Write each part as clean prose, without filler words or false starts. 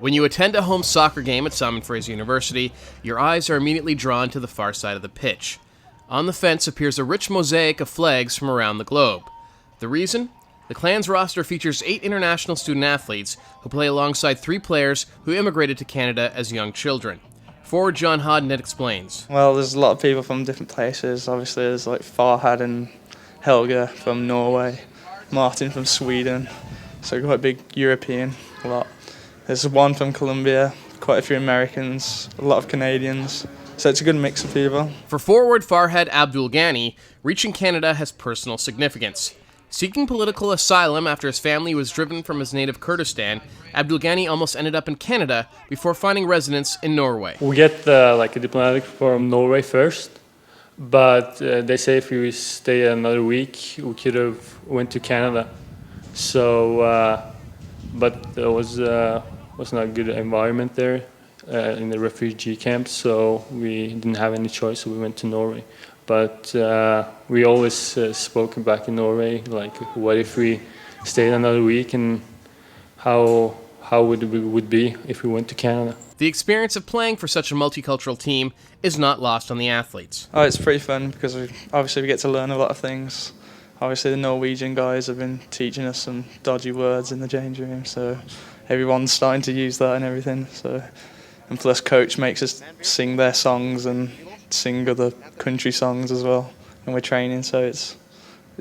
When you attend a home soccer game at Simon Fraser University, your eyes are immediately drawn to the far side of the pitch. On the fence appears a rich mosaic of flags from around the globe. The reason? The Clan's roster features 8 international student athletes who play alongside 3 players who immigrated to Canada as young children. Forward John Hodnett explains. Well, there's a lot of people from different places. Obviously, there's like Farhad and Helga from Norway, Martin from Sweden, so quite a big European lot. There's one from Colombia, quite a few Americans, a lot of Canadians, so it's a good mix of people. For forward Farhad Abdulgani, reaching Canada has personal significance. Seeking political asylum after his family was driven from his native Kurdistan, Abdulgani almost ended up in Canada before finding residence in Norway. We get a diplomatic from Norway first, but they say if we stay another week, we could have went to Canada. So, but there was not a good environment there in the refugee camps, so we didn't have any choice, so we went to Norway. But we always spoken back in Norway, like, what if we stayed another week, and how would it be if we went to Canada? The experience of playing for such a multicultural team is not lost on the athletes. Oh, it's pretty fun because obviously we get to learn a lot of things. Obviously the Norwegian guys have been teaching us some dodgy words in the change room, so everyone's starting to use that and everything. So, and plus coach makes us sing their songs and sing other country songs as well when we're training, so it's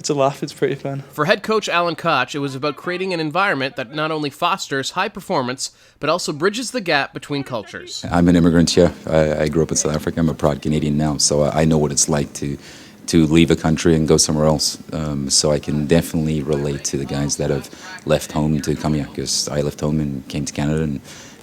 a laugh, it's pretty fun. For head coach Alan Koch, it was about creating an environment that not only fosters high performance, but also bridges the gap between cultures. I'm an immigrant here. I grew up in South Africa. I'm a proud Canadian now, so I know what it's like to leave a country and go somewhere else. So I can definitely relate to the guys that have left home to come here, because I left home and came to Canada and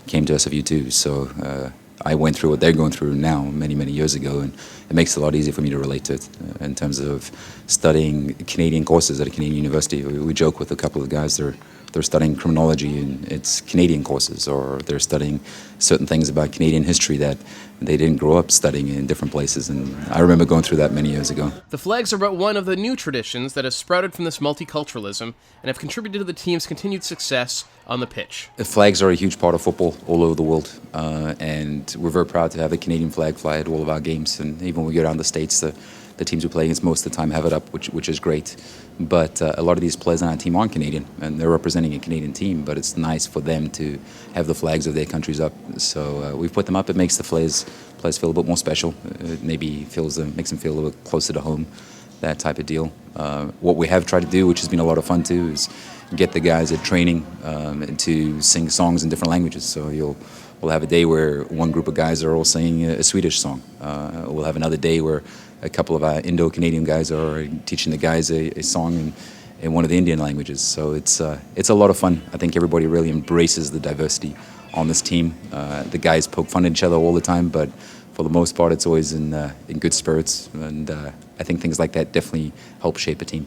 came to SFU too. So I went through what they're going through now many, many years ago, and it makes it a lot easier for me to relate to it in terms of studying Canadian courses at a Canadian university. We joke with a couple of guys, they're studying criminology and it's Canadian courses, or they're studying certain things about Canadian history that they didn't grow up studying in different places, and I remember going through that many years ago. The flags are but one of the new traditions that have sprouted from this multiculturalism and have contributed to the team's continued success on the pitch. The flags are a huge part of football all over the world, and we're very proud to have the Canadian flag fly at all of our games, and even when we go down the States, the teams we play against most of the time have it up, which is great. But a lot of these players on our team aren't Canadian, and they're representing a Canadian team, but it's nice for them to have the flags of their countries up. So we've put them up. It makes the players feel a bit more special. It maybe makes them feel a little bit closer to home, that type of deal. What we have tried to do, which has been a lot of fun too, is get the guys at training to sing songs in different languages. So we'll have a day where one group of guys are all singing a Swedish song. We'll have another day where a couple of our Indo-Canadian guys are teaching the guys a song in one of the Indian languages. So it's a lot of fun. I think everybody really embraces the diversity on this team. The guys poke fun at each other all the time, but for the most part, it's always in good spirits. And I think things like that definitely help shape a team.